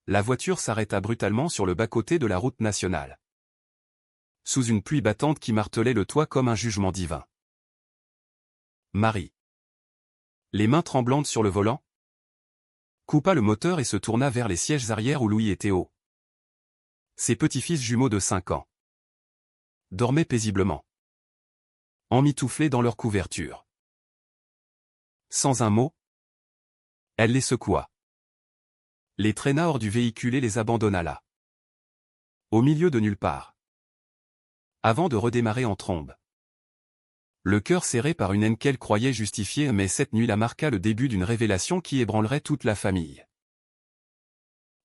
La voiture s'arrêta brutalement sur le bas-côté de la route nationale. Sous une pluie battante qui martelait le toit comme un jugement divin. Marie, les mains tremblantes sur le volant, coupa le moteur et se tourna vers les sièges arrière où Louis et Théo, ses petits-fils jumeaux de 5 ans, dormaient paisiblement, emmitouflés dans leur couverture. Sans un mot, elle les secoua, les traîna hors du véhicule et les abandonna là, au milieu de nulle part, avant de redémarrer en trombe. Le cœur serré par une haine qu'elle croyait justifiée, mais cette nuit-là marqua le début d'une révélation qui ébranlerait toute la famille.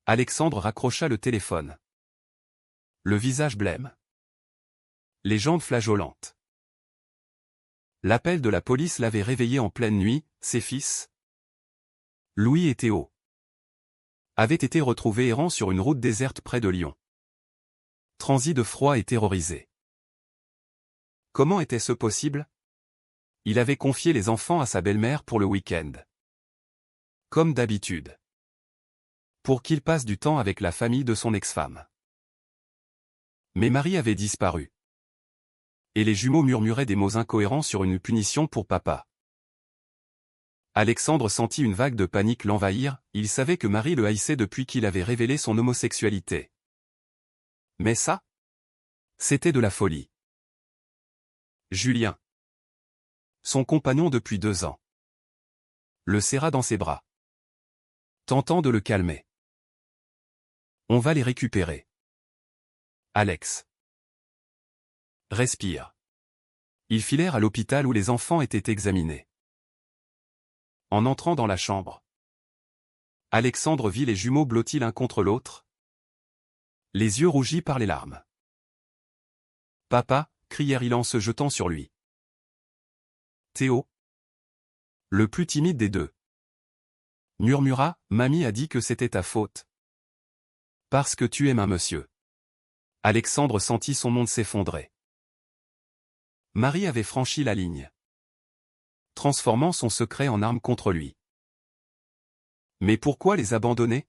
Alexandre raccrocha le téléphone. Le visage blême. Les jambes flageolantes. L'appel de la police l'avait réveillé en pleine nuit. Ses fils, Louis et Théo, avaient été retrouvés errants sur une route déserte près de Lyon. Transis de froid et terrorisés. Comment était-ce possible? Il avait confié les enfants à sa belle-mère pour le week-end. Comme d'habitude. Pour qu'il passe du temps avec la famille de son ex-femme. Mais Marie avait disparu. Et les jumeaux murmuraient des mots incohérents sur une punition pour papa. Alexandre sentit une vague de panique l'envahir, il savait que Marie le haïssait depuis qu'il avait révélé son homosexualité. Mais ça, c'était de la folie. Julien, son compagnon depuis 2 ans, le serra dans ses bras, tentant de le calmer. On va les récupérer. Alex. Respire. Ils filèrent à l'hôpital où les enfants étaient examinés. En entrant dans la chambre, Alexandre vit les jumeaux blottis l'un contre l'autre, les yeux rougis par les larmes. « Papa » crièrent-ils en se jetant sur lui. Théo, le plus timide des deux, murmura, « Mamie a dit que c'était ta faute. Parce que tu aimes un monsieur. » Alexandre sentit son monde s'effondrer. Marie avait franchi la ligne, transformant son secret en arme contre lui. Mais pourquoi les abandonner?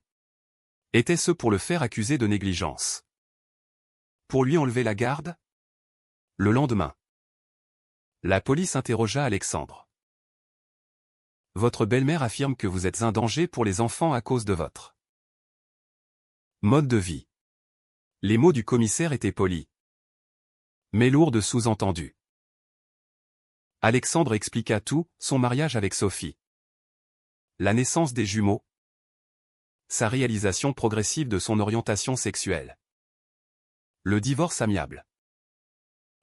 Était-ce pour le faire accuser de négligence? Pour lui enlever la garde? Le lendemain, la police interrogea Alexandre. Votre belle-mère affirme que vous êtes un danger pour les enfants à cause de votre mode de vie. Les mots du commissaire étaient polis, mais lourds de sous-entendus. Alexandre expliqua tout, son mariage avec Sophie, la naissance des jumeaux, sa réalisation progressive de son orientation sexuelle, le divorce amiable,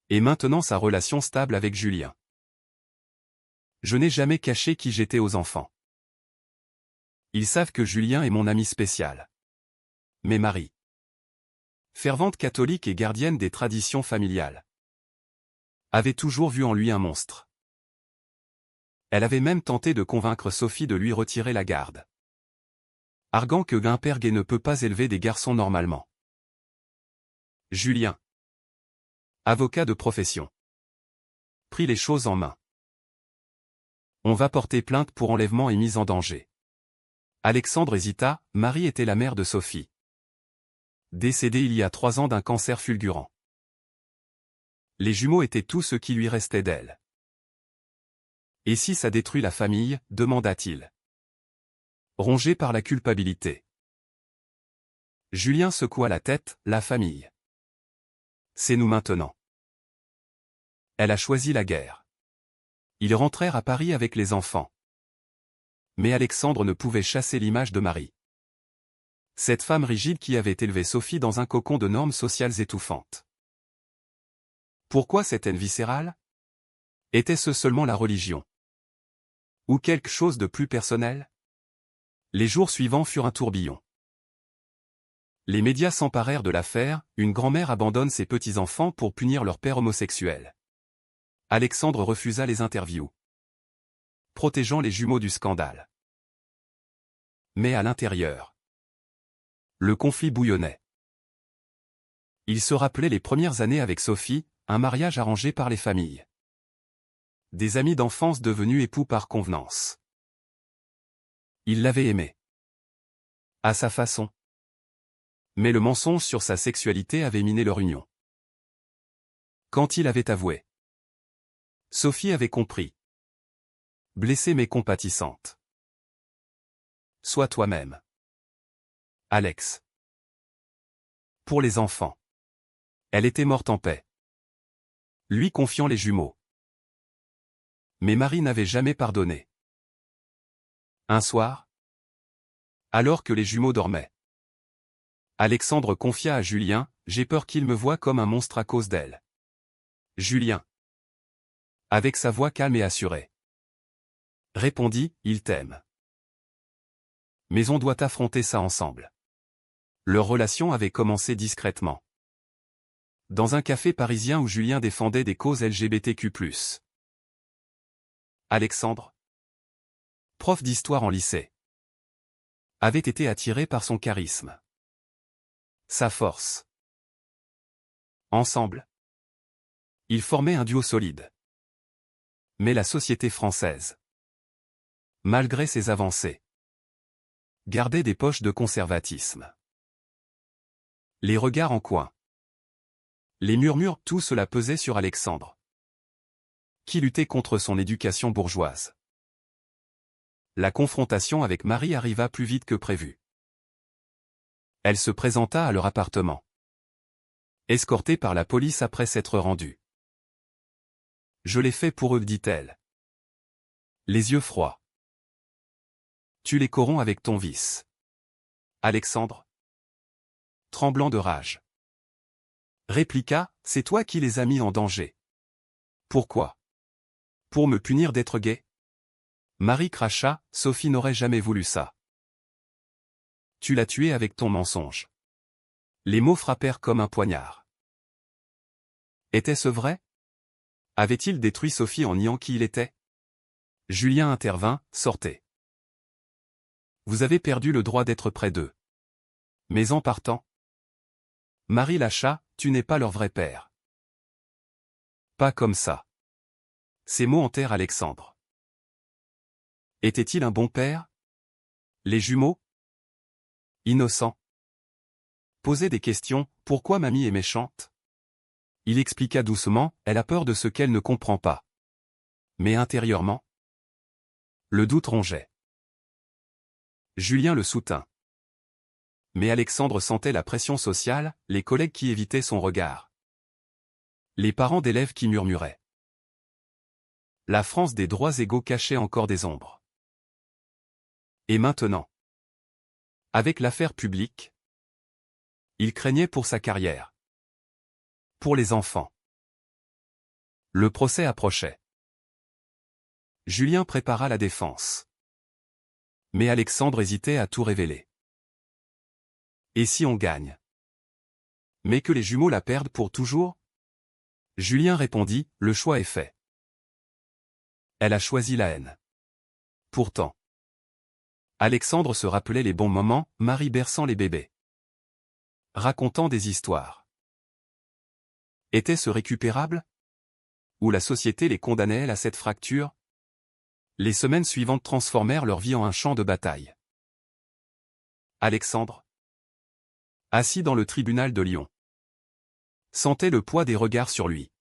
et maintenant sa relation stable avec Julien. Je n'ai jamais caché qui j'étais aux enfants. Ils savent que Julien est mon ami spécial. Mais Marie, fervente catholique et gardienne des traditions familiales, avait toujours vu en lui un monstre. Elle avait même tenté de convaincre Sophie de lui retirer la garde, arguant que un père gay ne peut pas élever des garçons normalement. Julien, avocat de profession, prit les choses en main. On va porter plainte pour enlèvement et mise en danger. Alexandre hésita, Marie était la mère de Sophie, décédée il y a 3 ans d'un cancer fulgurant. Les jumeaux étaient tout ce qui lui restait d'elle. Et si ça détruit la famille, demanda-t-il, rongé par la culpabilité. Julien secoua la tête, la famille. C'est nous maintenant. Elle a choisi la guerre. Ils rentrèrent à Paris avec les enfants. Mais Alexandre ne pouvait chasser l'image de Marie. Cette femme rigide qui avait élevé Sophie dans un cocon de normes sociales étouffantes. Pourquoi cette haine viscérale? Était-ce seulement la religion? Ou quelque chose de plus personnel? Les jours suivants furent un tourbillon. Les médias s'emparèrent de l'affaire, une grand-mère abandonne ses petits-enfants pour punir leur père homosexuel. Alexandre refusa les interviews, protégeant les jumeaux du scandale. Mais à l'intérieur, le conflit bouillonnait. Il se rappelait les premières années avec Sophie, un mariage arrangé par les familles. Des amis d'enfance devenus époux par convenance. Il l'avait aimée. À sa façon. Mais le mensonge sur sa sexualité avait miné leur union. Quand il avait avoué, Sophie avait compris. Blessée mais compatissante. Sois toi-même. Alex. Pour les enfants. Elle était morte en paix. Lui confiant les jumeaux. Mais Marie n'avait jamais pardonné. Un soir, alors que les jumeaux dormaient, Alexandre confia à Julien, « J'ai peur qu'il me voie comme un monstre à cause d'elle. » Julien, avec sa voix calme et assurée, répondit, « Il t'aime. Mais on doit affronter ça ensemble. » Leur relation avait commencé discrètement. Dans un café parisien où Julien défendait des causes LGBTQ+. Alexandre, prof d'histoire en lycée, avait été attiré par son charisme. Sa force. Ensemble, ils formaient un duo solide. Mais la société française, malgré ses avancées, gardait des poches de conservatisme. Les regards en coin. Les murmures, tout cela pesait sur Alexandre, qui luttait contre son éducation bourgeoise. La confrontation avec Marie arriva plus vite que prévu. Elle se présenta à leur appartement, escortée par la police après s'être rendue. « Je l'ai fait pour eux, dit-elle. Les yeux froids. Tu les corromps avec ton vice. » Alexandre, tremblant de rage, répliqua, « C'est toi qui les as mis en danger. » Pourquoi? Pour me punir d'être gay? Marie cracha, « Sophie n'aurait jamais voulu ça. Tu l'as tuée avec ton mensonge. » Les mots frappèrent comme un poignard. Était-ce vrai? Avait-il détruit Sophie en niant qui il était? Julien intervint, « Sortez. Vous avez perdu le droit d'être près d'eux. » Mais en partant, Marie lâcha, « Tu n'es pas leur vrai père. » Pas comme ça. Ces mots hantèrent Alexandre. Était-il un bon père? Les jumeaux? Innocents. Posaient des questions, pourquoi mamie est méchante? Il expliqua doucement, elle a peur de ce qu'elle ne comprend pas. Mais intérieurement, le doute rongeait. Julien le soutint. Mais Alexandre sentait la pression sociale, les collègues qui évitaient son regard. Les parents d'élèves qui murmuraient. La France des droits égaux cachait encore des ombres. Et maintenant, avec l'affaire publique, il craignait pour sa carrière. Pour les enfants. Le procès approchait. Julien prépara la défense. Mais Alexandre hésitait à tout révéler. Et si on gagne? Mais que les jumeaux la perdent pour toujours? Julien répondit, le choix est fait. Elle a choisi la haine. Pourtant, Alexandre se rappelait les bons moments, Marie berçant les bébés, racontant des histoires. Était-ce récupérable? Ou la société les condamnait à cette fracture? Les semaines suivantes transformèrent leur vie en un champ de bataille. Alexandre, assis dans le tribunal de Lyon, sentait le poids des regards sur lui.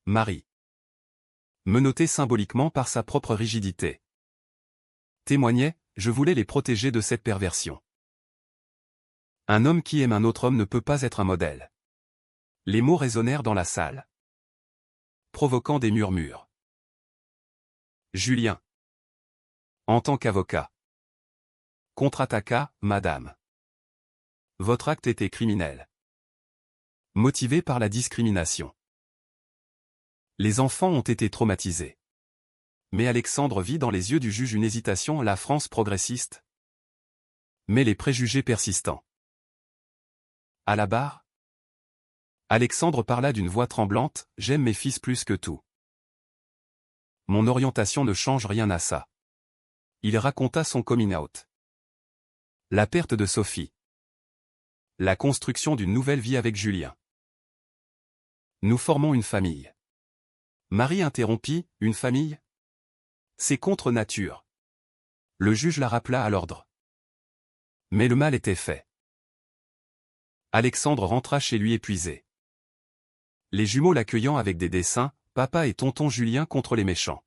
Marie, menottée symboliquement par sa propre rigidité, témoignait, je voulais les protéger de cette perversion. Un homme qui aime un autre homme ne peut pas être un modèle. Les mots résonnèrent dans la salle, provoquant des murmures. Julien, en tant qu'avocat, contre-attaqua, Madame. Votre acte était criminel. Motivé par la discrimination. Les enfants ont été traumatisés. Mais Alexandre vit dans les yeux du juge une hésitation, la France progressiste. Mais les préjugés persistants. À la barre, Alexandre parla d'une voix tremblante, « J'aime mes fils plus que tout. Mon orientation ne change rien à ça. » Il raconta son coming out. La perte de Sophie. La construction d'une nouvelle vie avec Julien. Nous formons une famille. Marie interrompit, une famille? C'est contre nature. Le juge la rappela à l'ordre. Mais le mal était fait. Alexandre rentra chez lui épuisé. Les jumeaux l'accueillant avec des dessins, papa et tonton Julien contre les méchants.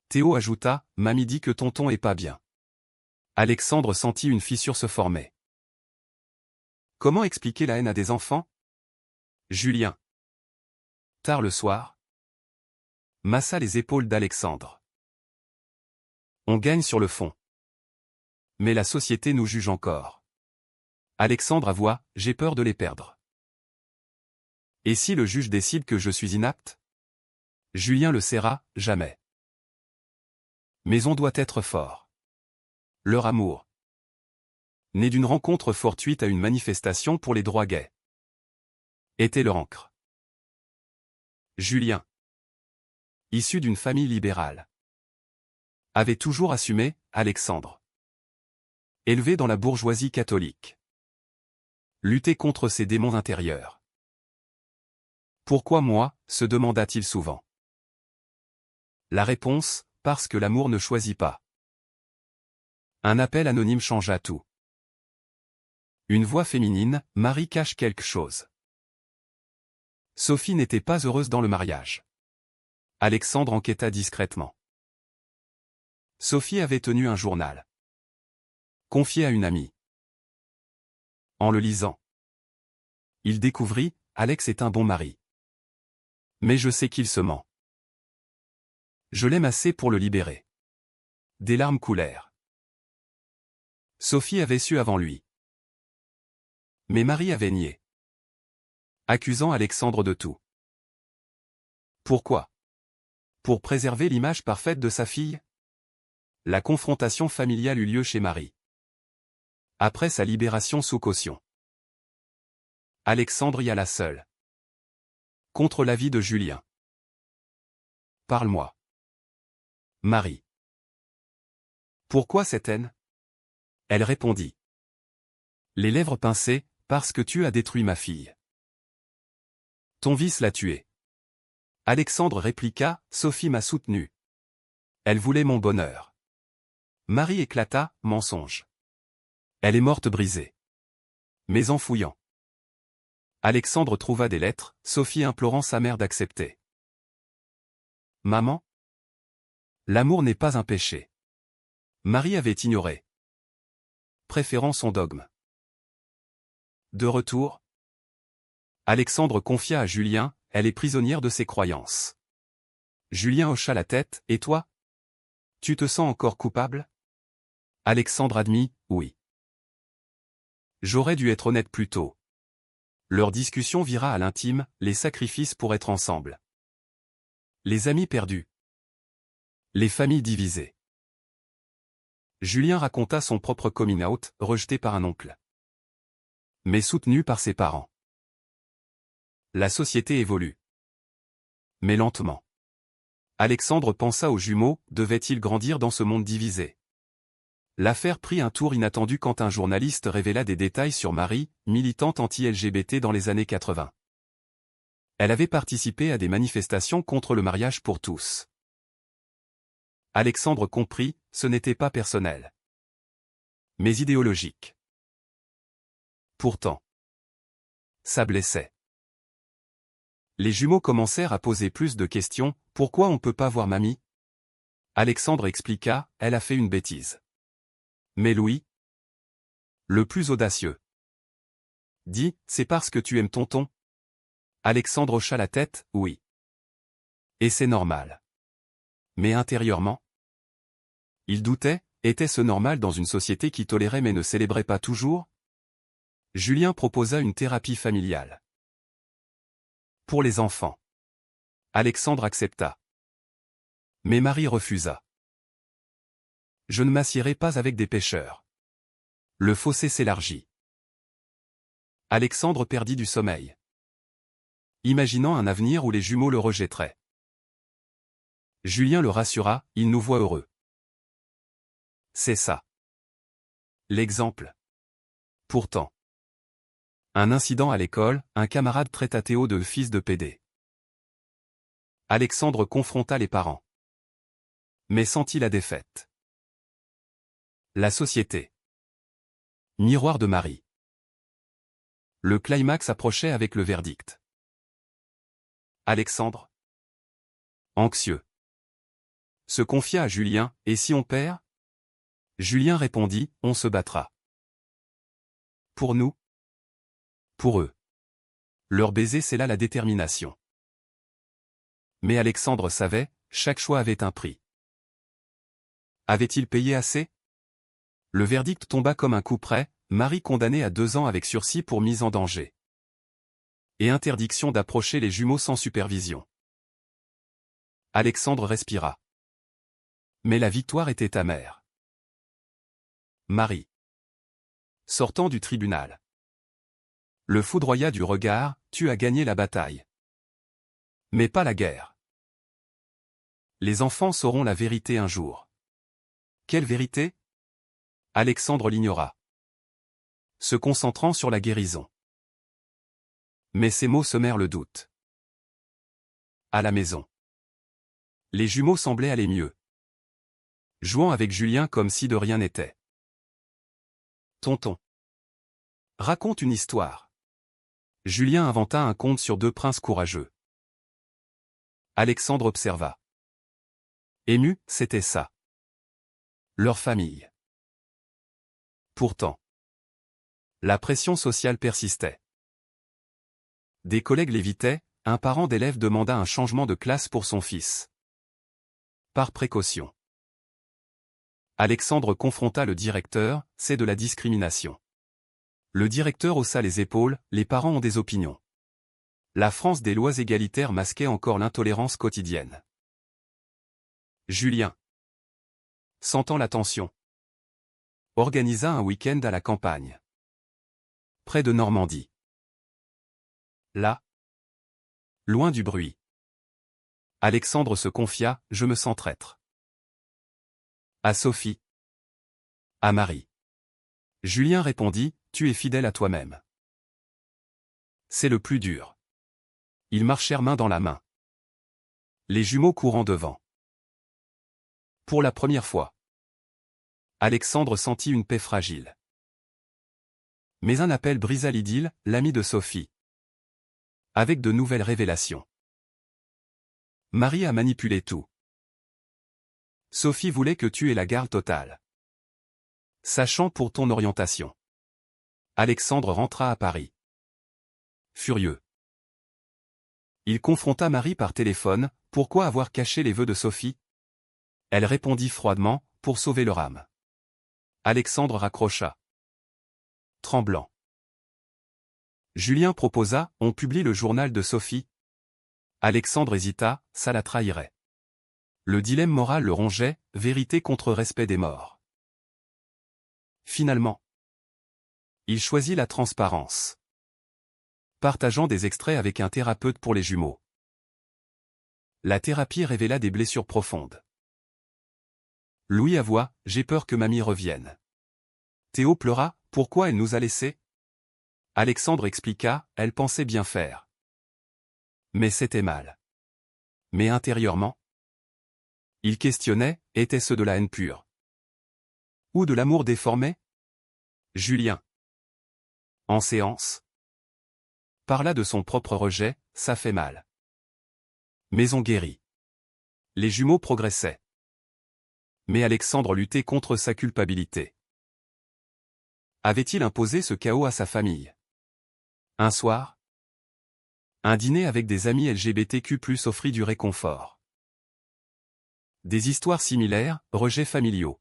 Théo ajouta, mamie dit que tonton est pas bien. Alexandre sentit une fissure se former. Comment expliquer la haine à des enfants? Julien. Tard le soir. Massa les épaules d'Alexandre. On gagne sur le fond. Mais la société nous juge encore. Alexandre avoua, j'ai peur de les perdre. Et si le juge décide que je suis inapte? Julien le serra, jamais. Mais on doit être fort. Leur amour. Né d'une rencontre fortuite à une manifestation pour les droits gays. Était leur encre. Julien. Issu d'une famille libérale. Avait toujours assumé, Alexandre. Élevé dans la bourgeoisie catholique. Lutter contre ses démons intérieurs. Pourquoi moi, se demanda-t-il souvent. La réponse, parce que l'amour ne choisit pas. Un appel anonyme changea tout. Une voix féminine, Marie cache quelque chose. Sophie n'était pas heureuse dans le mariage. Alexandre enquêta discrètement. Sophie avait tenu un journal. Confié à une amie. En le lisant, il découvrit, Alex est un bon mari. Mais je sais qu'il se ment. Je l'aime assez pour le libérer. Des larmes coulèrent. Sophie avait su avant lui. Mais Marie avait nié. Accusant Alexandre de tout. Pourquoi? Pour préserver l'image parfaite de sa fille? La confrontation familiale eut lieu chez Marie. Après sa libération sous caution. Alexandre y alla seul. Contre l'avis de Julien. Parle-moi. Marie. Pourquoi cette haine? Elle répondit. Les lèvres pincées, parce que tu as détruit ma fille. Ton vice l'a tuée. Alexandre répliqua, Sophie m'a soutenu. Elle voulait mon bonheur. Marie éclata, mensonge. Elle est morte brisée. Mais en fouillant. Alexandre trouva des lettres, Sophie implorant sa mère d'accepter. Maman? L'amour n'est pas un péché. Marie avait ignoré. Préférant son dogme. De retour, Alexandre confia à Julien, elle est prisonnière de ses croyances. Julien hocha la tête, et toi? Tu te sens encore coupable? Alexandre admit, oui. J'aurais dû être honnête plus tôt. Leur discussion vira à l'intime, les sacrifices pour être ensemble. Les amis perdus. Les familles divisées. Julien raconta son propre coming out, rejeté par un oncle. Mais soutenu par ses parents. La société évolue. Mais lentement. Alexandre pensa aux jumeaux, devaient-ils grandir dans ce monde divisé? L'affaire prit un tour inattendu quand un journaliste révéla des détails sur Marie, militante anti-LGBT dans les années 80. Elle avait participé à des manifestations contre le mariage pour tous. Alexandre comprit, ce n'était pas personnel. Mais idéologique. Pourtant. Ça blessait. Les jumeaux commencèrent à poser plus de questions, pourquoi on peut pas voir mamie? Alexandre expliqua, elle a fait une bêtise. Mais Louis, le plus audacieux, dit, c'est parce que tu aimes tonton? Alexandre hocha la tête, oui. Et c'est normal. Mais intérieurement, il doutait, était-ce normal dans une société qui tolérait mais ne célébrait pas toujours? Julien proposa une thérapie familiale. Pour les enfants. Alexandre accepta. Mais Marie refusa. Je ne m'assierai pas avec des pêcheurs. Le fossé s'élargit. Alexandre perdit du sommeil. Imaginant un avenir où les jumeaux le rejetteraient. Julien le rassura, il nous voit heureux. C'est ça. L'exemple. Pourtant. Un incident à l'école, un camarade traita Théo de fils de PD. Alexandre confronta les parents. Mais sentit la défaite. La société. Miroir de Marie. Le climax approchait avec le verdict. Alexandre, anxieux, se confia à Julien, « Et si on perd ?» Julien répondit, « On se battra. » Pour nous. Pour eux. Leur baiser scella la détermination. Mais Alexandre savait, chaque choix avait un prix. Avait-il payé assez? Le verdict tomba comme un coup près, Marie condamnée à 2 ans avec sursis pour mise en danger. Et interdiction d'approcher les jumeaux sans supervision. Alexandre respira. Mais la victoire était amère. Marie. Sortant du tribunal. Le foudroya du regard, « Tu as gagné la bataille. Mais pas la guerre. Les enfants sauront la vérité un jour. » Quelle vérité? Alexandre l'ignora. Se concentrant sur la guérison. Mais ces mots semèrent le doute. À la maison. Les jumeaux semblaient aller mieux. Jouant avec Julien comme si de rien n'était. Tonton. Raconte une histoire. Julien inventa un conte sur 2 princes courageux. Alexandre observa. Ému, c'était ça. Leur famille. Pourtant. La pression sociale persistait. Des collègues l'évitaient, un parent d'élève demanda un changement de classe pour son fils. Par précaution. Alexandre confronta le directeur, « C'est de la discrimination. » Le directeur haussa les épaules, « Les parents ont des opinions. » La France des lois égalitaires masquait encore l'intolérance quotidienne. Julien, sentant la tension, organisa un week-end à la campagne. Près de Normandie. Là, loin du bruit, Alexandre se confia, « Je me sens traître. » À Sophie. À Marie. Julien répondit, « Tu es fidèle à toi-même. » C'est le plus dur. Ils marchèrent main dans la main. Les jumeaux courant devant. Pour la première fois. Alexandre sentit une paix fragile. Mais un appel brisa l'idylle, l'ami de Sophie. Avec de nouvelles révélations. Marie a manipulé tout. Sophie voulait que tu aies la garde totale. Sachant pour ton orientation. Alexandre rentra à Paris. Furieux. Il confronta Marie par téléphone, « Pourquoi avoir caché les vœux de Sophie ?» Elle répondit froidement, « Pour sauver leur âme. » Alexandre raccrocha. Tremblant. Julien proposa, « On publie le journal de Sophie ?» Alexandre hésita, ça la trahirait. Le dilemme moral le rongeait, vérité contre respect des morts. Finalement, il choisit la transparence. Partageant des extraits avec un thérapeute pour les jumeaux. La thérapie révéla des blessures profondes. Louis avoua, « J'ai peur que mamie revienne. » Théo pleura, « Pourquoi elle nous a laissés ?» Alexandre expliqua, « Elle pensait bien faire. Mais c'était mal. » Mais intérieurement, il questionnait, était-ce de la haine pure? Ou de l'amour déformé? Julien, en séance, parla de son propre rejet, « Ça fait mal. Mais on guérit. » Les jumeaux progressaient. Mais Alexandre luttait contre sa culpabilité. Avait-il imposé ce chaos à sa famille? Un soir, un dîner avec des amis LGBTQ+ offrit du réconfort. Des histoires similaires, rejets familiaux.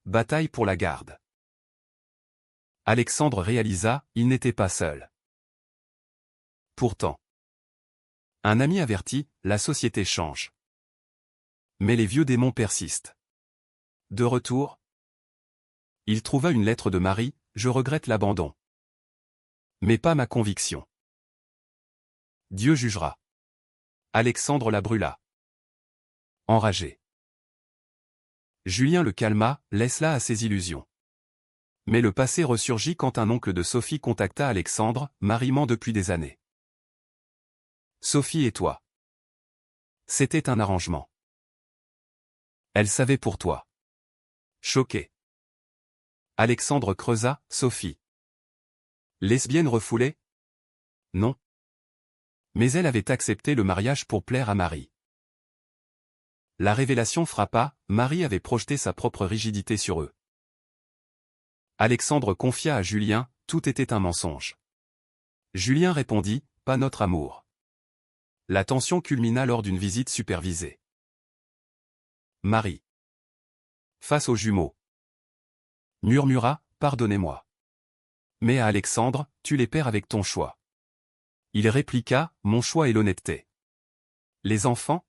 Bataille pour la garde. Alexandre réalisa, il n'était pas seul. Pourtant, un ami avertit, la société change. Mais les vieux démons persistent. De retour, il trouva une lettre de Marie, « Je regrette l'abandon. Mais pas ma conviction. Dieu jugera. » Alexandre la brûla. Enragé. Julien le calma, « Laisse-la à ses illusions. » Mais le passé ressurgit quand un oncle de Sophie contacta Alexandre, « Marie ment depuis des années. Sophie et toi. C'était un arrangement. Elle savait pour toi. » Choqué. Alexandre creusa, « Sophie. Lesbienne refoulée? Non. Mais elle avait accepté le mariage pour plaire à Marie. La révélation frappa, Marie avait projeté sa propre rigidité sur eux. Alexandre confia à Julien, tout était un mensonge. Julien répondit, pas notre amour. La tension culmina lors d'une visite supervisée. Marie, face aux jumeaux, murmura, pardonnez-moi. Mais à Alexandre, tu les perds avec ton choix. Il répliqua, mon choix est l'honnêteté. Les enfants,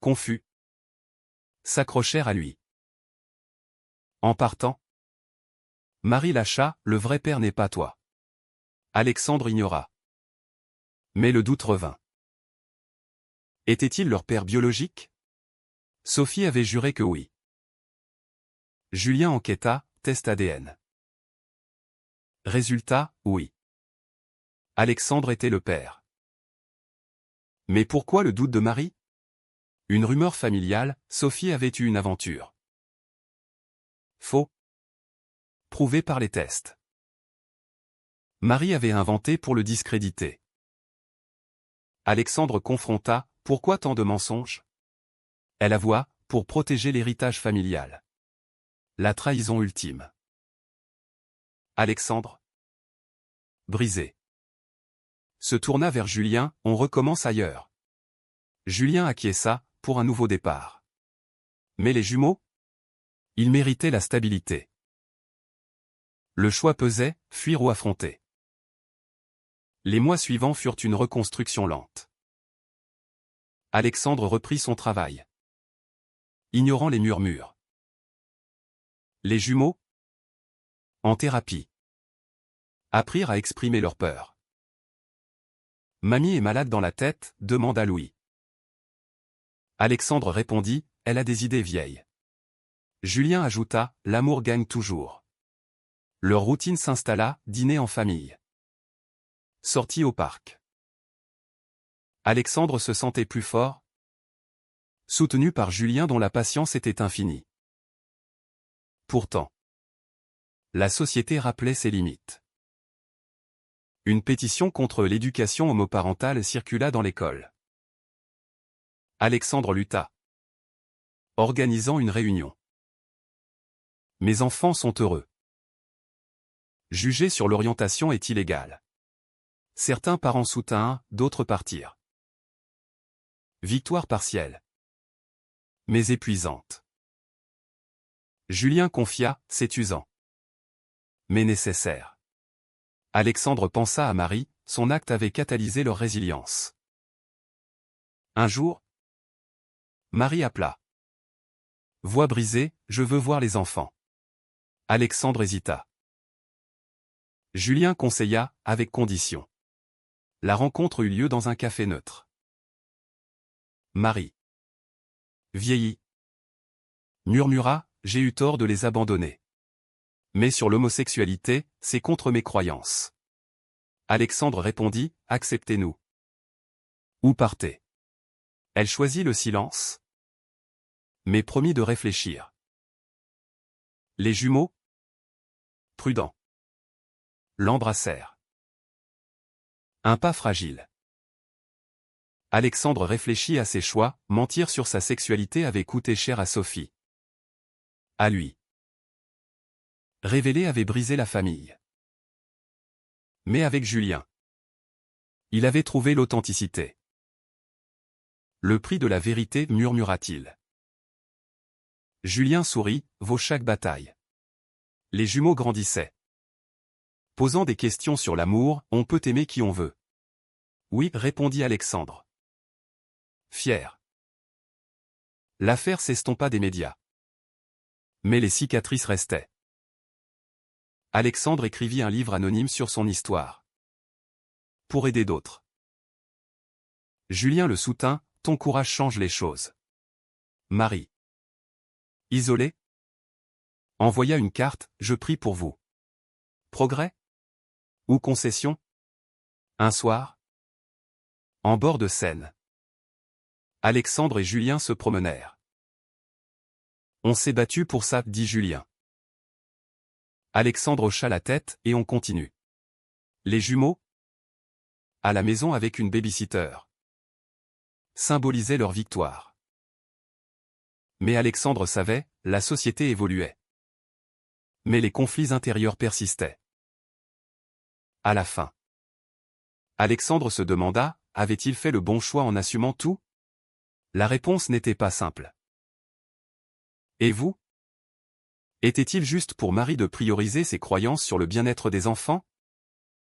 confus, s'accrochèrent à lui. En partant, Marie lâcha, le vrai père n'est pas toi. Alexandre ignora. Mais le doute revint. Était-il leur père biologique? Sophie avait juré que oui. Julien enquêta, test ADN. Résultat, oui. Alexandre était le père. Mais pourquoi le doute de Marie? Une rumeur familiale, Sophie avait eu une aventure. Faux. Prouvé par les tests. Marie avait inventé pour le discréditer. Alexandre confronta, pourquoi tant de mensonges? Elle avoua, pour protéger l'héritage familial. La trahison ultime. Alexandre, brisé, se tourna vers Julien, on recommence ailleurs. Julien acquiesça, pour un nouveau départ. Mais les jumeaux? Ils méritaient la stabilité. Le choix pesait, fuir ou affronter. Les mois suivants furent une reconstruction lente. Alexandre reprit son travail, ignorant les murmures. Les jumeaux, en thérapie, apprirent à exprimer leur peur. Mamie est malade dans la tête, demanda Louis. Alexandre répondit, elle a des idées vieilles. Julien ajouta, l'amour gagne toujours. Leur routine s'installa, dîner en famille. Sortie au parc. Alexandre se sentait plus fort, soutenu par Julien dont la patience était infinie. Pourtant, la société rappelait ses limites. Une pétition contre l'éducation homoparentale circula dans l'école. Alexandre lutta, organisant une réunion. Mes enfants sont heureux. Juger sur l'orientation est illégal. Certains parents soutinrent, d'autres partirent. Victoire partielle. Mais épuisante. Julien confia, c'est usant. Mais nécessaire. Alexandre pensa à Marie, son acte avait catalysé leur résilience. Un jour, Marie appela. Voix brisée, je veux voir les enfants. Alexandre hésita. Julien conseilla, avec condition. La rencontre eut lieu dans un café neutre. Marie, vieillie, murmura, j'ai eu tort de les abandonner. Mais sur l'homosexualité, c'est contre mes croyances. Alexandre répondit, acceptez-nous. Ou partez. Elle choisit le silence, mais promit de réfléchir. Les jumeaux, prudents, l'embrassèrent. Un pas fragile. Alexandre réfléchit à ses choix, mentir sur sa sexualité avait coûté cher à Sophie. À lui. Révéler avait brisé la famille. Mais avec Julien, il avait trouvé l'authenticité. Le prix de la vérité, murmura-t-il. Julien sourit, vaut chaque bataille. Les jumeaux grandissaient. Posant des questions sur l'amour, on peut aimer qui on veut. Oui, répondit Alexandre. Fier. L'affaire s'estompa des médias. Mais les cicatrices restaient. Alexandre écrivit un livre anonyme sur son histoire. Pour aider d'autres. Julien le soutint, ton courage change les choses. Marie. Isolée, envoya une carte, je prie pour vous. Progrès? Ou concession? Un soir? En bord de Seine. Alexandre et Julien se promenèrent. On s'est battu pour ça, dit Julien. Alexandre hocha la tête, et on continue. Les jumeaux, à la maison avec une baby-sitter, symbolisaient leur victoire. Mais Alexandre savait, la société évoluait. Mais les conflits intérieurs persistaient. À la fin, Alexandre se demanda, avait-il fait le bon choix en assumant tout? La réponse n'était pas simple. Et vous? Était-il juste pour Marie de prioriser ses croyances sur le bien-être des enfants?